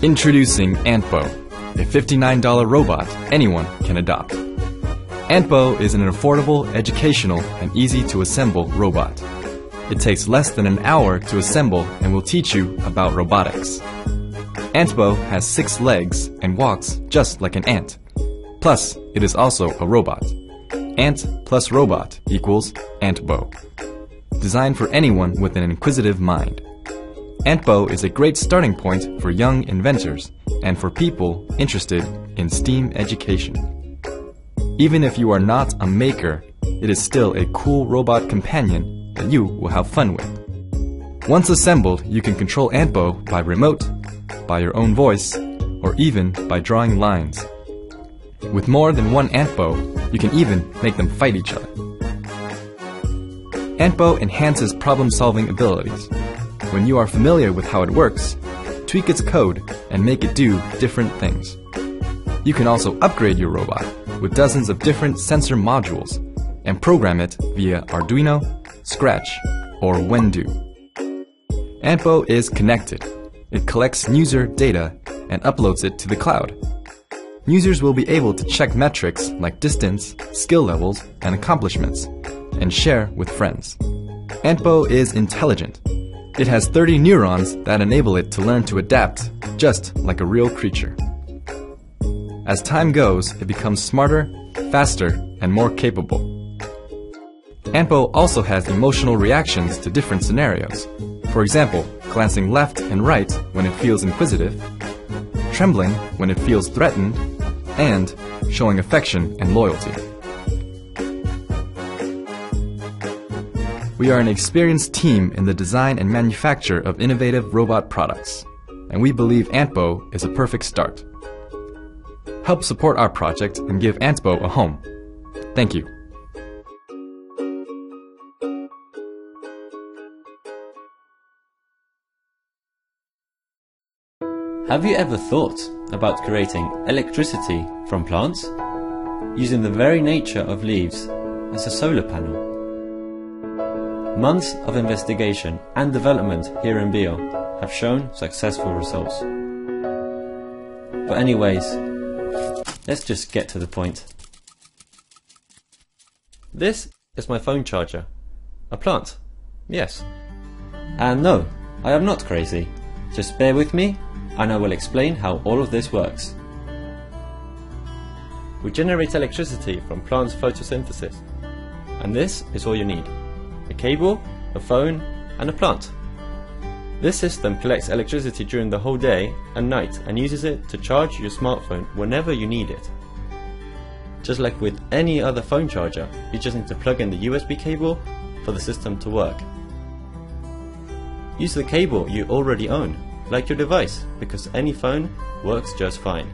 Introducing Antbo, a $59 robot anyone can adopt. Antbo is an affordable, educational, and easy-to-assemble robot. It takes less than an hour to assemble and will teach you about robotics. Antbo has 6 legs and walks just like an ant. Plus, it is also a robot. Ant plus robot equals Antbo. Designed for anyone with an inquisitive mind. Antbo is a great starting point for young inventors and for people interested in STEAM education. Even if you are not a maker, it is still a cool robot companion that you will have fun with. Once assembled, you can control Antbo by remote, by your own voice, or even by drawing lines. With more than one Antbo, you can even make them fight each other. Antbo enhances problem-solving abilities. When you are familiar with how it works, tweak its code and make it do different things. You can also upgrade your robot with dozens of different sensor modules and program it via Arduino, Scratch, or Wendu. Antbo is connected. It collects user data and uploads it to the cloud. Users will be able to check metrics like distance, skill levels, and accomplishments, and share with friends. Antbo is intelligent. It has 30 neurons that enable it to learn to adapt, just like a real creature. As time goes, it becomes smarter, faster, and more capable. Antbo also has emotional reactions to different scenarios. For example, glancing left and right when it feels inquisitive, trembling when it feels threatened, and showing affection and loyalty. We are an experienced team in the design and manufacture of innovative robot products, and we believe Antbo is a perfect start. Help support our project and give Antbo a home. Thank you. Have you ever thought about creating electricity from plants? Using the very nature of leaves as a solar panel? Months of investigation and development here in Bio have shown successful results. But anyways, let's just get to the point. This is my phone charger. A plant, yes. And no, I am not crazy. Just bear with me and I will explain how all of this works. We generate electricity from plants' photosynthesis. And this is all you need. A cable, a phone, and a plant. This system collects electricity during the whole day and night and uses it to charge your smartphone whenever you need it. Just like with any other phone charger, you just need to plug in the USB cable for the system to work. Use the cable you already own, like your device, because any phone works just fine.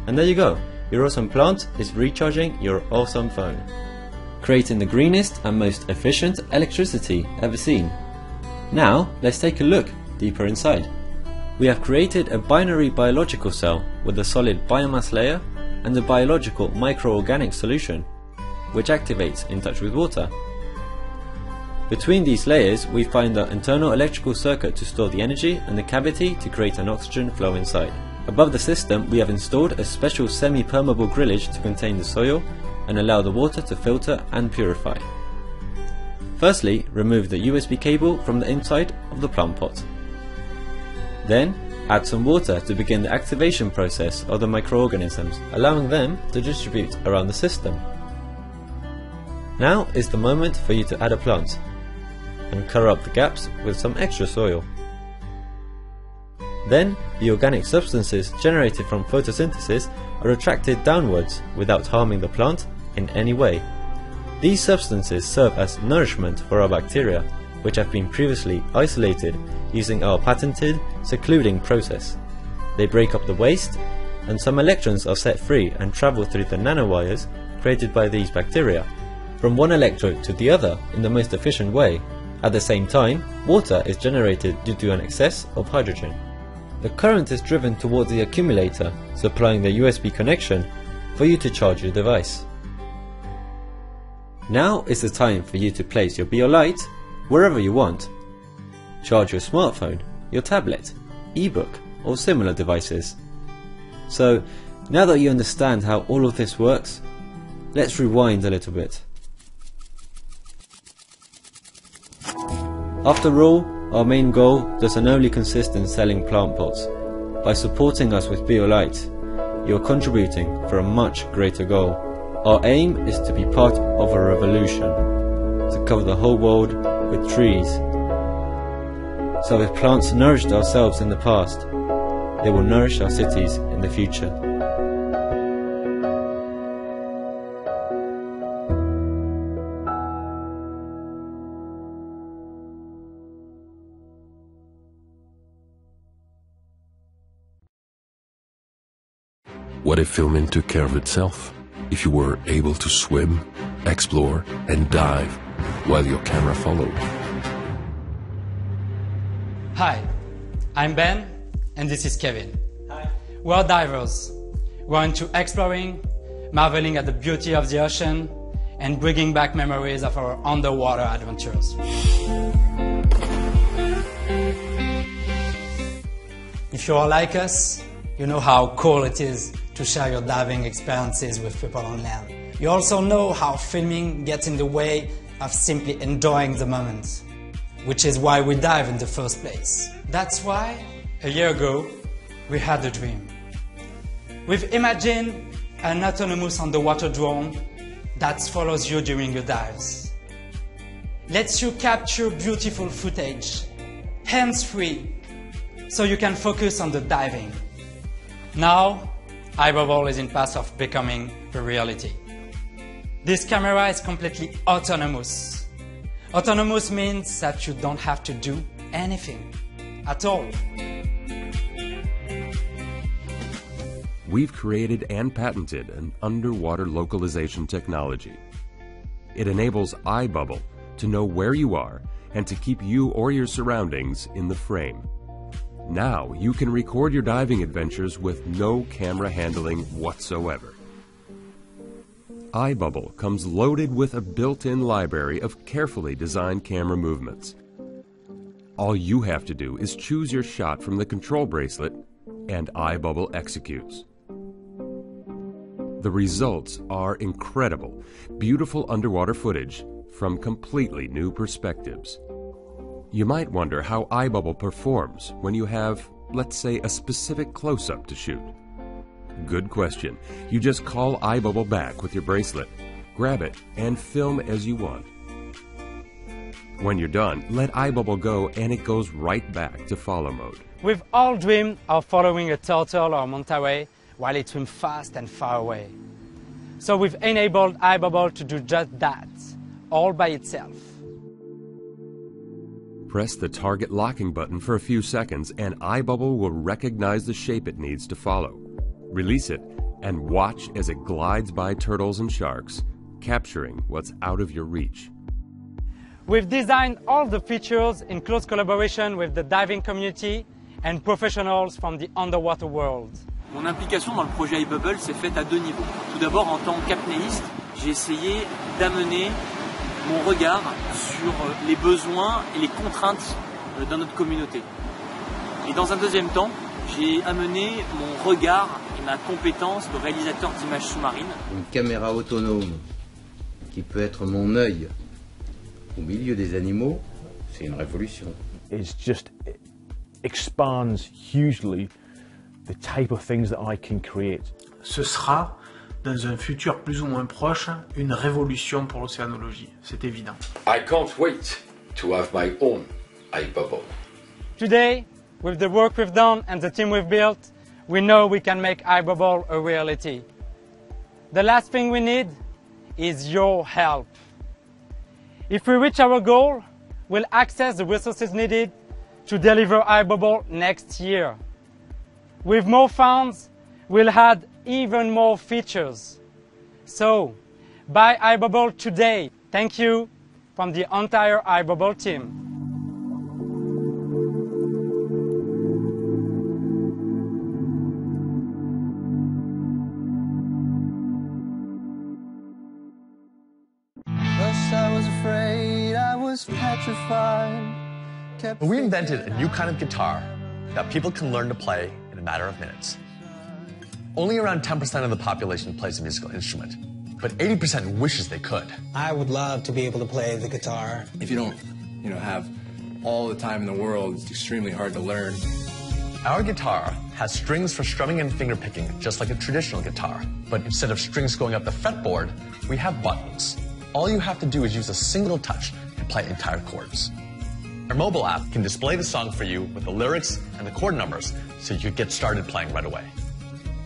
And there you go, your awesome plant is recharging your awesome phone, creating the greenest and most efficient electricity ever seen. Now, let's take a look deeper inside. We have created a binary biological cell with a solid biomass layer and a biological microorganic solution, which activates in touch with water. Between these layers, we find the internal electrical circuit to store the energy and the cavity to create an oxygen flow inside. Above the system, we have installed a special semi-permeable grillage to contain the soil and allow the water to filter and purify. Firstly, remove the USB cable from the inside of the plant pot. Then, add some water to begin the activation process of the microorganisms, allowing them to distribute around the system. Now is the moment for you to add a plant, and cover up the gaps with some extra soil. Then, the organic substances generated from photosynthesis are attracted downwards without harming the plant in any way. These substances serve as nourishment for our bacteria, which have been previously isolated using our patented secluding process. They break up the waste, and some electrons are set free and travel through the nanowires created by these bacteria, from one electrode to the other in the most efficient way. At the same time, water is generated due to an excess of hydrogen. The current is driven towards the accumulator, supplying the USB connection for you to charge your device. Now is the time for you to place your BioLite wherever you want. Charge your smartphone, your tablet, ebook, or similar devices. So, now that you understand how all of this works, let's rewind a little bit. After all, our main goal doesn't only consist in selling plant pots. By supporting us with BioLite, you are contributing for a much greater goal. Our aim is to be part of a revolution, to cover the whole world with trees. So if plants nourished ourselves in the past, they will nourish our cities in the future. What if filming took care of itself? If you were able to swim, explore, and dive while your camera followed? Hi, I'm Ben, and this is Kevin. Hi. We're divers. We're into exploring, marveling at the beauty of the ocean, and bringing back memories of our underwater adventures. If you're like us, you know how cool it is to share your diving experiences with people on land. You also know how filming gets in the way of simply enjoying the moment, which is why we dive in the first place. That's why, a year ago, we had a dream. We've imagined an autonomous underwater drone that follows you during your dives. Lets you capture beautiful footage, hands-free, so you can focus on the diving. Now, iBubble is in path of becoming a reality. This camera is completely autonomous. Autonomous means that you don't have to do anything at all. We've created and patented an underwater localization technology. It enables iBubble to know where you are and to keep you or your surroundings in the frame. Now you can record your diving adventures with no camera handling whatsoever. iBubble comes loaded with a built-in library of carefully designed camera movements. All you have to do is choose your shot from the control bracelet, and iBubble executes. The results are incredible, beautiful underwater footage from completely new perspectives. You might wonder how iBubble performs when you have, let's say, a specific close-up to shoot. Good question. You just call iBubble back with your bracelet, grab it, and film as you want. When you're done, let iBubble go and it goes right back to follow mode. We've all dreamed of following a turtle or manta ray while it swims fast and far away. So we've enabled iBubble to do just that, all by itself. Press the target locking button for a few seconds and iBubble will recognize the shape it needs to follow. Release it and watch as it glides by turtles and sharks, capturing what's out of your reach. We've designed all the features in close collaboration with the diving community and professionals from the underwater world. Mon implication dans le projet iBubble s'est faite à deux niveaux. Tout d'abord, en tant qu'apnéiste, j'ai essayé d'amener mon regard sur les besoins et les contraintes de notre communauté. Et dans un deuxième temps, j'ai amené mon regard et ma compétence de réalisateur d'images sous-marines. Une caméra autonome qui peut être mon œil au milieu des animaux, c'est une révolution. It expands hugely the type of things that I can create. Ce sera, dans un futur plus ou moins proche, une révolution pour l'océanologie, c'est évident. I can't wait to have my own iBubble. Today, with the work we've done and the team we've built, we know we can make iBubble a reality. The last thing we need is your help. If we reach our goal, we'll access the resources needed to deliver iBubble next year. With more funds, we'll add even more features. So, buy iBubble today. Thank you from the entire iBubble team. We invented a new kind of guitar that people can learn to play in a matter of minutes. Only around 10% of the population plays a musical instrument, but 80% wishes they could. I would love to be able to play the guitar. If you don't, have all the time in the world, it's extremely hard to learn. Our guitar has strings for strumming and finger picking, just like a traditional guitar. But instead of strings going up the fretboard, we have buttons. All you have to do is use a single touch and play entire chords. Our mobile app can display the song for you with the lyrics and the chord numbers so you can get started playing right away.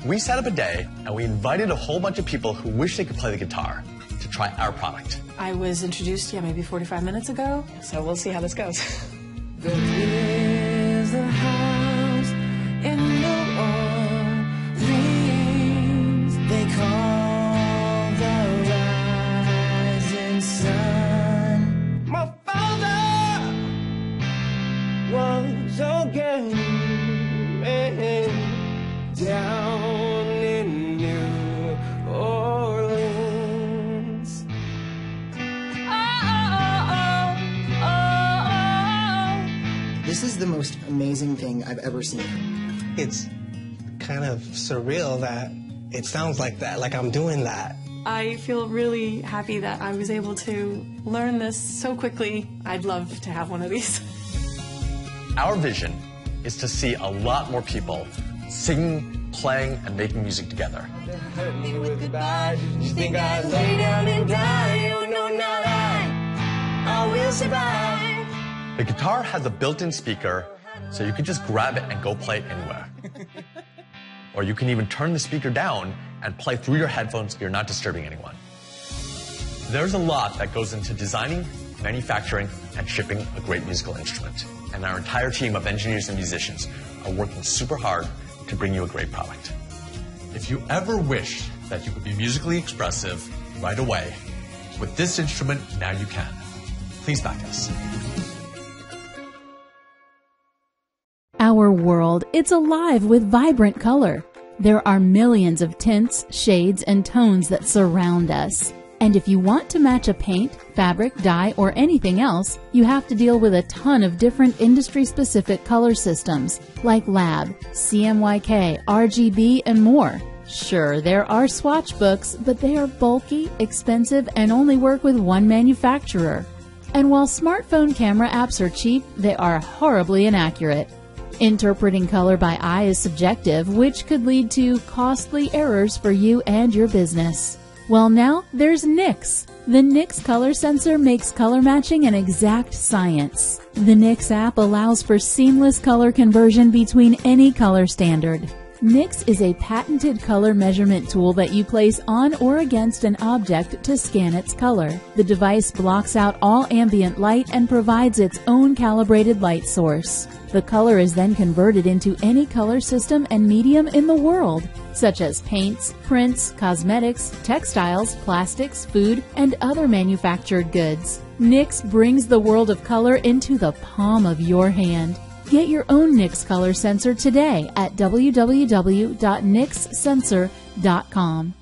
We set up a day and we invited a whole bunch of people who wish they could play the guitar to try our product. I was introduced, maybe 45 minutes ago, so we'll see how this goes. There is a house in New Orleans they call the rising sun. My father was again down in New Orleans. This is the most amazing thing I've ever seen. It's kind of surreal that it sounds like that, like I'm doing that. I feel really happy that I was able to learn this so quickly. I'd love to have one of these. Our vision is to see a lot more people singing, playing, and making music together. Hurt me with goodbye. You think I'd lay down and die? Oh no, not I will survive. The guitar has a built-in speaker, so you can just grab it and go play anywhere. Or you can even turn the speaker down and play through your headphones so you're not disturbing anyone. There's a lot that goes into designing, manufacturing, and shipping a great musical instrument. And our entire team of engineers and musicians are working super hard to bring you a great product. If you ever wish that you could be musically expressive right away, with this instrument, now you can. Please back us. Our world, it's alive with vibrant color. There are millions of tints, shades, and tones that surround us. And if you want to match a paint, fabric, dye, or anything else, you have to deal with a ton of different industry-specific color systems, like Lab, CMYK, RGB, and more. Sure, there are swatch books, but they are bulky, expensive, and only work with one manufacturer. And while smartphone camera apps are cheap, they are horribly inaccurate. Interpreting color by eye is subjective, which could lead to costly errors for you and your business. Well, now there's NIX. The NIX color sensor makes color matching an exact science. The NIX app allows for seamless color conversion between any color standard. NIX is a patented color measurement tool that you place on or against an object to scan its color. The device blocks out all ambient light and provides its own calibrated light source. The color is then converted into any color system and medium in the world, such as paints, prints, cosmetics, textiles, plastics, food, and other manufactured goods. NIX brings the world of color into the palm of your hand. Get your own NIX color sensor today at www.nixsensor.com.